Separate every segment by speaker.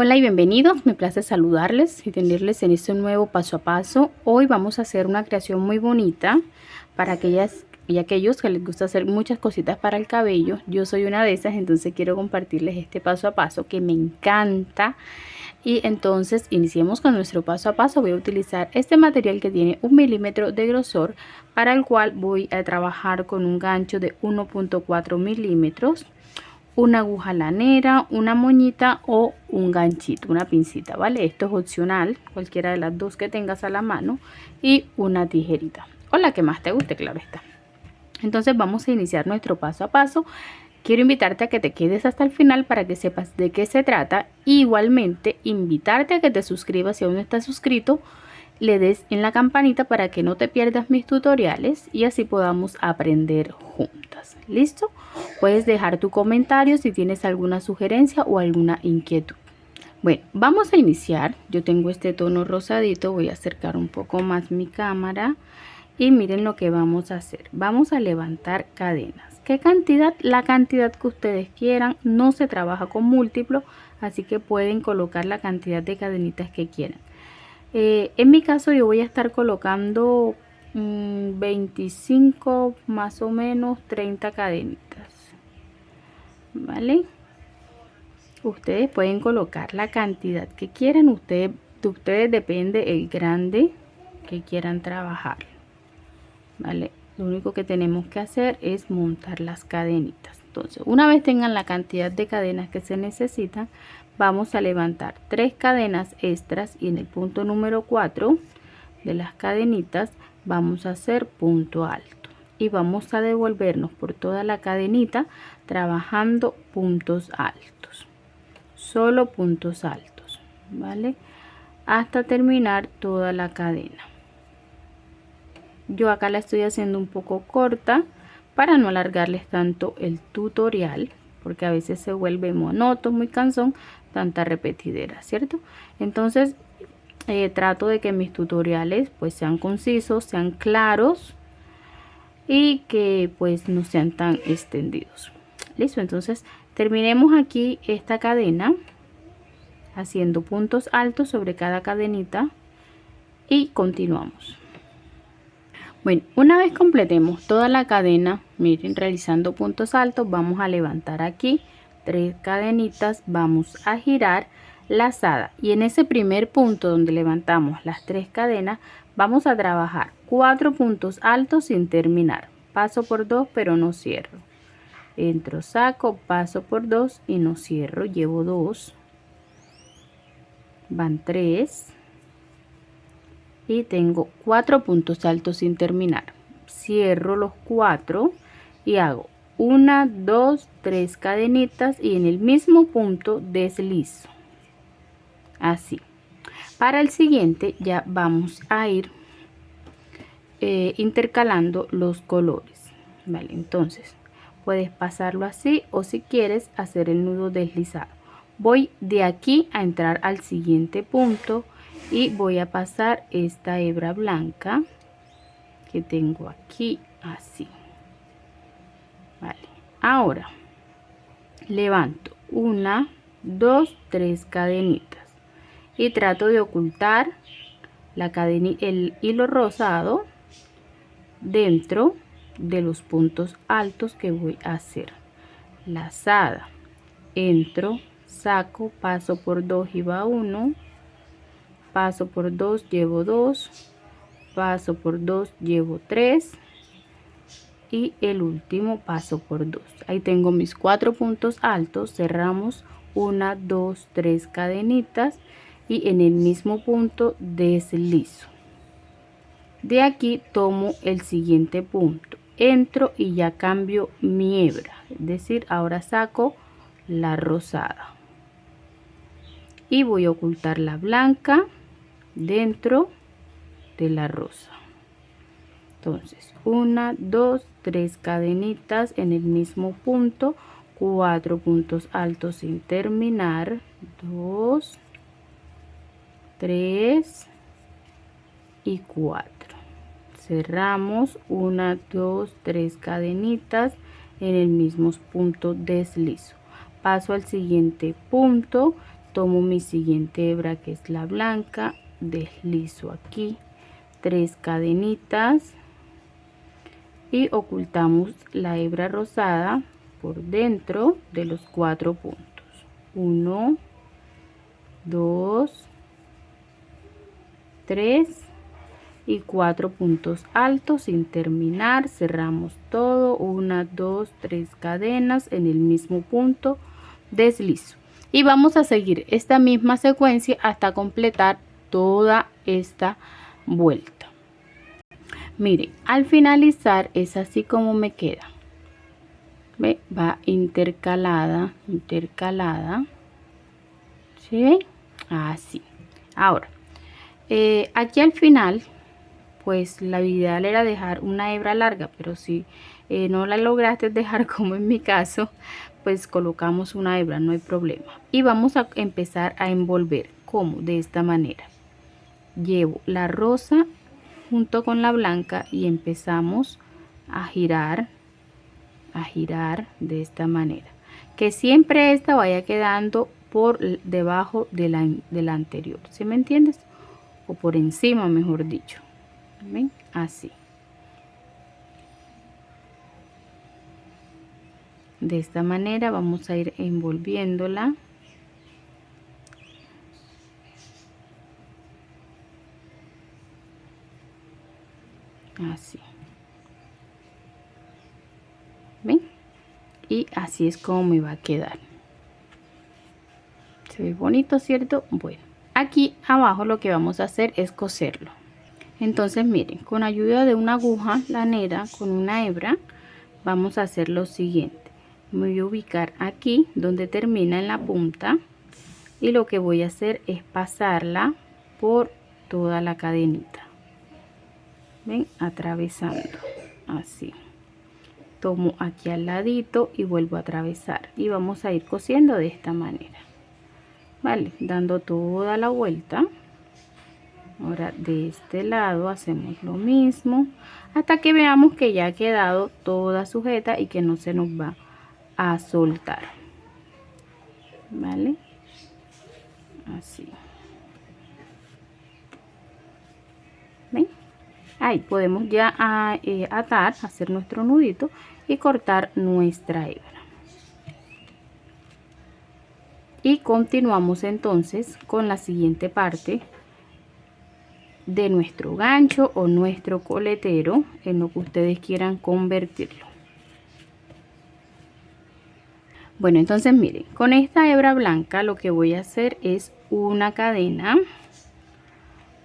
Speaker 1: Hola y bienvenidos, me place saludarles y tenerles en este nuevo paso a paso. Hoy vamos a hacer una creación muy bonita para aquellas y aquellos que les gusta hacer muchas cositas para el cabello. Yo soy una de esas, entonces quiero compartirles este paso a paso que me encanta. Y entonces iniciemos con nuestro paso a paso. Voy a utilizar este material que tiene 1 milímetro de grosor, para el cual voy a trabajar con un gancho de 1.4 milímetros. Una aguja lanera, una moñita o un ganchito, una pincita, ¿vale? Esto es opcional, cualquiera de las dos que tengas a la mano, y una tijerita o la que más te guste, claro está. Entonces vamos a iniciar nuestro paso a paso. Quiero invitarte a que te quedes hasta el final para que sepas de qué se trata. Igualmente invitarte a que te suscribas si aún no estás suscrito, le des en la campanita para que no te pierdas mis tutoriales y así podamos aprender juntas. ¿Listo? Puedes dejar tu comentario si tienes alguna sugerencia o alguna inquietud. Bueno, vamos a iniciar. Yo tengo este tono rosadito, voy a acercar un poco más mi cámara y miren lo que vamos a hacer. Vamos a levantar cadenas. ¿Qué cantidad? La cantidad que ustedes quieran. No se trabaja con múltiplo, así que pueden colocar la cantidad de cadenitas que quieran. En mi caso yo voy a estar colocando 25 más o menos 30 cadenitas, ¿vale? Ustedes pueden colocar la cantidad que quieran. De ustedes depende el grande que quieran trabajar, ¿vale? Lo único que tenemos que hacer es montar las cadenitas. Entonces, una vez tengan la cantidad de cadenas que se necesitan, vamos a levantar 3 cadenas extras y en el punto número 4 de las cadenitas vamos a hacer punto alto y vamos a devolvernos por toda la cadenita trabajando puntos altos, solo puntos altos, ¿vale? Hasta terminar toda la cadena. Yo acá la estoy haciendo un poco corta para no alargarles tanto el tutorial, porque a veces se vuelve monótono, muy cansón, tanta repetidera, ¿cierto? Entonces trato de que mis tutoriales pues sean concisos, sean claros y que pues no sean tan extendidos. Listo, entonces terminemos aquí esta cadena haciendo puntos altos sobre cada cadenita y continuamos. Bueno, una vez completemos toda la cadena, miren, realizando puntos altos, vamos a levantar aquí 3 cadenitas, vamos a girar lazada y en ese primer punto donde levantamos las 3 cadenas vamos a trabajar 4 puntos altos sin terminar. Paso por 2 pero no cierro, entro, saco, paso por 2 y no cierro, llevo 2, van 3 y tengo 4 puntos altos sin terminar. Cierro los 4 y hago 1, 2, 3 cadenitas y en el mismo punto deslizo así. Para el siguiente ya vamos a ir intercalando los colores, vale. Entonces puedes pasarlo así o si quieres hacer el nudo deslizado. Voy de aquí a entrar al siguiente punto y voy a pasar esta hebra blanca que tengo aquí así, vale. Ahora levanto 1, 2, 3 cadenitas y trato de ocultar la cadena, el hilo rosado dentro de los puntos altos que voy a hacer. Lazada, entro, saco, paso por 2 y va 1, paso por 2, llevo 2, paso por 2, llevo 3 y el último paso por 2. Ahí tengo mis 4 puntos altos, cerramos 1, 2, 3 cadenitas y en el mismo punto deslizo. De aquí tomo el siguiente punto, entro y ya cambio mi hebra, es decir, ahora saco la rosada y voy a ocultar la blanca dentro de la rosa. Entonces 1, 2, 3 cadenitas en el mismo punto, 4 puntos altos sin terminar, 2, 3 y 4. Cerramos 1, 2, 3 cadenitas en el mismo punto, deslizo, paso al siguiente punto, tomo mi siguiente hebra, que es la blanca, deslizo aquí 3 cadenitas y ocultamos la hebra rosada por dentro de los 4 puntos. 1, 2, 3 y 4 puntos altos sin terminar. Cerramos todo, 1, 2, 3 cadenas en el mismo punto, deslizo, y vamos a seguir esta misma secuencia hasta completar toda esta vuelta. Miren, al finalizar es así como me queda. ¿Ve? Va intercalada, ¿sí? Así. Ahora, aquí al final, pues la ideal era dejar una hebra larga, pero si no la lograste dejar como en mi caso, pues colocamos una hebra, no hay problema. Y vamos a empezar a envolver. ¿Cómo? De esta manera. Llevo la rosa junto con la blanca y empezamos a girar de esta manera, que siempre esta vaya quedando por debajo de la anterior, ¿sí me entiendes? O por encima, mejor dicho. ¿Ven? Así. De esta manera vamos a ir envolviéndola. Así. ¿Ven? Y así es como me va a quedar. Se ve bonito, ¿cierto? Bueno, aquí abajo lo que vamos a hacer es coserlo. Entonces miren, con ayuda de una aguja lanera con una hebra vamos a hacer lo siguiente. Me voy a ubicar aquí donde termina en la punta y lo que voy a hacer es pasarla por toda la cadenita. Ven, atravesando así. Tomo aquí al ladito y vuelvo a atravesar y vamos a ir cosiendo de esta manera, vale, dando toda la vuelta. Ahora de este lado hacemos lo mismo hasta que veamos que ya ha quedado toda sujeta y que no se nos va a soltar, vale, así. ¿Ven? Ahí podemos ya atar, hacer nuestro nudito y cortar nuestra hebra. Y continuamos entonces con la siguiente parte de nuestro gancho o nuestro coletero, en lo que ustedes quieran convertirlo. Bueno, entonces miren, con esta hebra blanca lo que voy a hacer es una cadena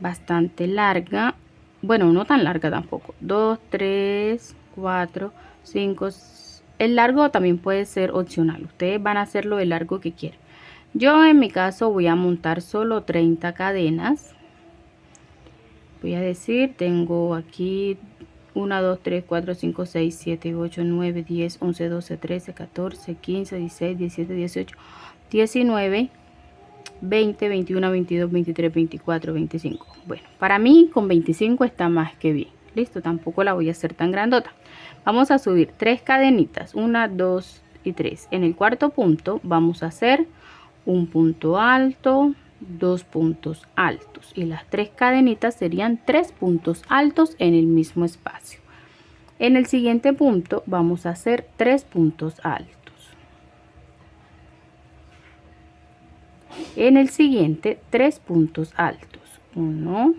Speaker 1: bastante larga, bueno, no tan larga tampoco, 2, 3, 4, 5, el largo también puede ser opcional, ustedes van a hacerlo el largo que quieran. Yo en mi caso voy a montar solo 30 cadenas. Voy a decir, tengo aquí 1, 2, 3, 4, 5, 6, 7, 8, 9, 10, 11, 12, 13, 14, 15, 16, 17, 18, 19, 20, 21, 22, 23, 24, 25. Bueno, para mí con 25 está más que bien. Listo, tampoco la voy a hacer tan grandota. Vamos a subir 3 cadenitas, 1, 2 y 3. En el cuarto punto vamos a hacer un punto alto, 2 puntos altos y las 3 cadenitas serían 3 puntos altos en el mismo espacio. En el siguiente punto vamos a hacer 3 puntos altos. En el siguiente 3 puntos altos, 1,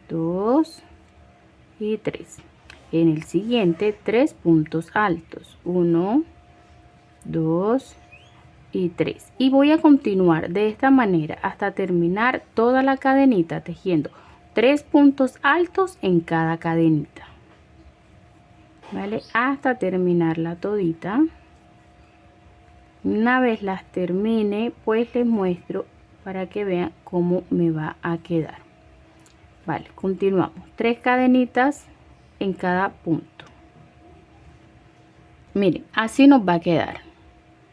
Speaker 1: 2 y 3. En el siguiente 3 puntos altos, 1, 2 y 3, y voy a continuar de esta manera hasta terminar toda la cadenita tejiendo 3 puntos altos en cada cadenita, vale, hasta terminarla todita. Una vez las termine, pues les muestro para que vean cómo me va a quedar. Vale, continuamos 3 cadenitas en cada punto. Miren, así nos va a quedar.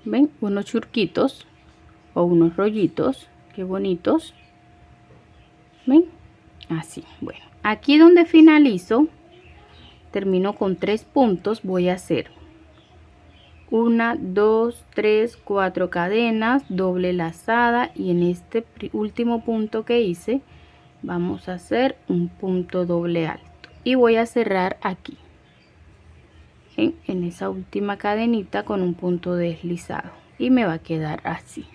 Speaker 1: ¿Ven? Unos churquitos o unos rollitos, qué bonitos. ¿Ven? Así. Bueno, aquí donde finalizo, termino con 3 puntos, voy a hacer 1, 2, 3, 4 cadenas, doble lazada, y en este último punto que hice vamos a hacer un punto doble alto y voy a cerrar aquí en esa última cadenita con un punto deslizado y me va a quedar así.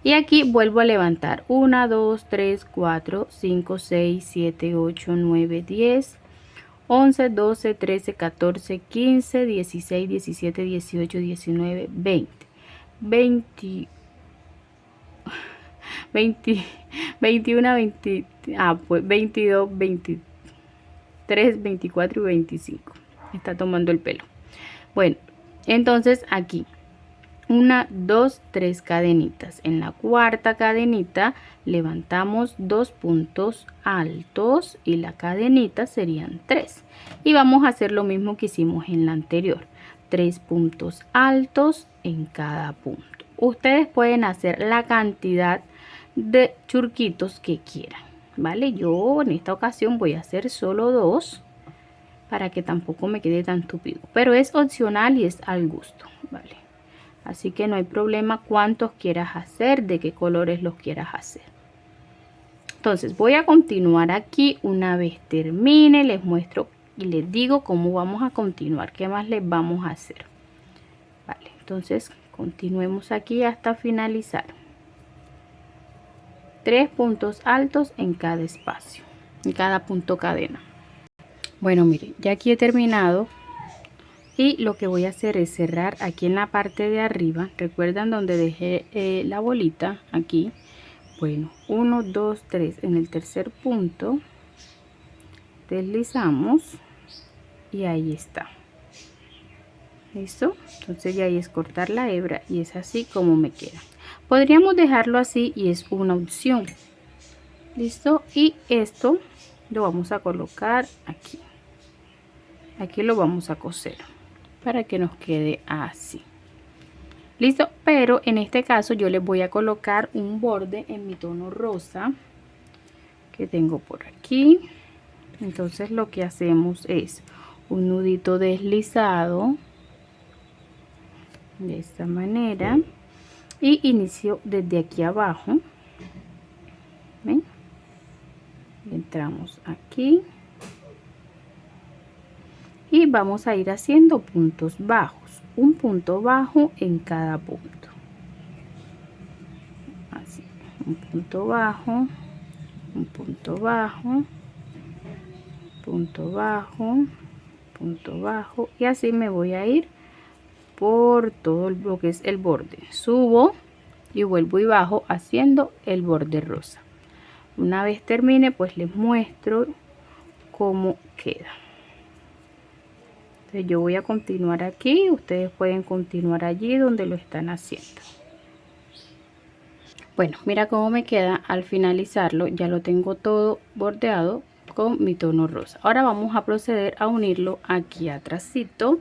Speaker 1: Y aquí vuelvo a levantar 1, 2, 3, 4, 5, 6, 7, 8, 9, 10, 11, 12, 13, 14, 15, 16, 17, 18, 19, 20, 20, 20, 21, 20, pues 22, 23, 24 y 25. Me está tomando el pelo. Bueno, entonces aquí 1, 2, 3 cadenitas. En la cuarta cadenita levantamos 2 puntos altos y la cadenita serían 3. Y vamos a hacer lo mismo que hicimos en la anterior. 3 puntos altos en cada punto. Ustedes pueden hacer la cantidad de churquitos que quieran, ¿vale? Yo en esta ocasión voy a hacer solo 2 para que tampoco me quede tan tupido. Pero es opcional y es al gusto, ¿vale? Así que no hay problema cuántos quieras hacer, de qué colores los quieras hacer. Entonces voy a continuar aquí. Una vez termine les muestro y les digo cómo vamos a continuar, qué más les vamos a hacer. Vale, entonces continuemos aquí hasta finalizar. 3 puntos altos en cada espacio, en cada punto cadena. Bueno, miren, ya aquí he terminado. Y lo que voy a hacer es cerrar aquí en la parte de arriba. ¿Recuerdan donde dejé la bolita? Aquí. Bueno, 1, 2, 3. En el tercer punto deslizamos y ahí está. ¿Listo? Entonces ya ahí es cortar la hebra y es así como me queda. Podríamos dejarlo así y es una opción. ¿Listo? Y esto lo vamos a colocar aquí. Aquí lo vamos a coser para que nos quede así. Listo, pero en este caso yo les voy a colocar un borde en mi tono rosa que tengo por aquí. Entonces lo que hacemos es un nudito deslizado de esta manera y inicio desde aquí abajo. ¿Ven? Entramos aquí y vamos a ir haciendo puntos bajos, un punto bajo en cada punto, así, un punto bajo, un punto bajo, punto bajo, punto bajo, y así me voy a ir por todo lo que es el borde. Subo y vuelvo y bajo haciendo el borde rosa. Una vez termine pues les muestro cómo queda. Entonces yo voy a continuar aquí, ustedes pueden continuar allí donde lo están haciendo. Bueno, mira cómo me queda al finalizarlo. Ya lo tengo todo bordeado con mi tono rosa. Ahora vamos a proceder a unirlo aquí atrásito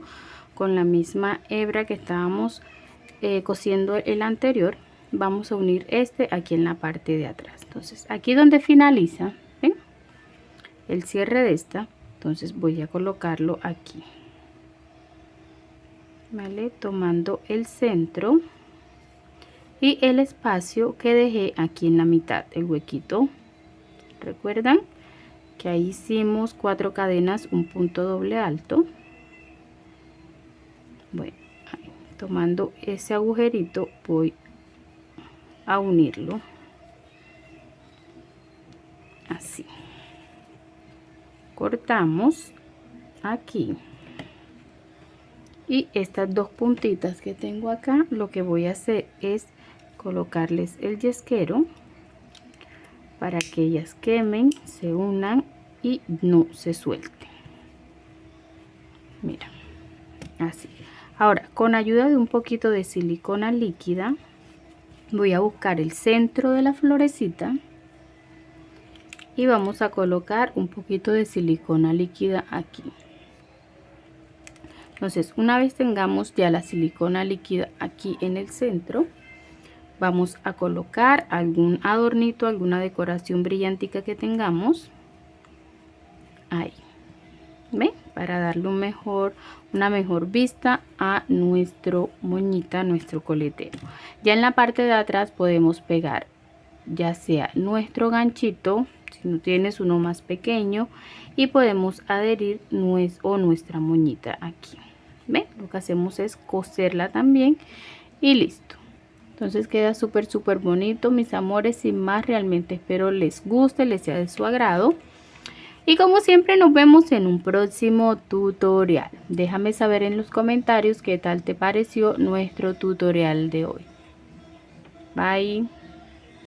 Speaker 1: con la misma hebra que estábamos cosiendo el anterior. Vamos a unir este aquí en la parte de atrás. Entonces aquí donde finaliza, ¿ven? El cierre de esta, entonces voy a colocarlo aquí, ¿vale? Tomando el centro y el espacio que dejé aquí en la mitad, el huequito. Recuerdan que ahí hicimos 4 cadenas, un punto doble alto. Bueno, ahí, tomando ese agujerito voy a unirlo así. Cortamos aquí y estas dos puntitas que tengo acá, lo que voy a hacer es colocarles el yesquero para que ellas quemen, se unan y no se suelten. Mira, así. Ahora con ayuda de un poquito de silicona líquida voy a buscar el centro de la florecita y vamos a colocar un poquito de silicona líquida aquí. Entonces una vez tengamos ya la silicona líquida aquí en el centro, vamos a colocar algún adornito, alguna decoración brillantica que tengamos ahí. ¿Ven? para darle una mejor vista a nuestro moñita, nuestro coletero. Ya en la parte de atrás podemos pegar ya sea nuestro ganchito, si no tienes uno más pequeño, y podemos adherir nuestra moñita aquí. ¿Ven? Lo que hacemos es coserla también y listo. Entonces queda súper bonito, mis amores. Sin más, realmente espero les guste, les sea de su agrado. Y como siempre, nos vemos en un próximo tutorial. Déjame saber en los comentarios qué tal te pareció nuestro tutorial de hoy. Bye.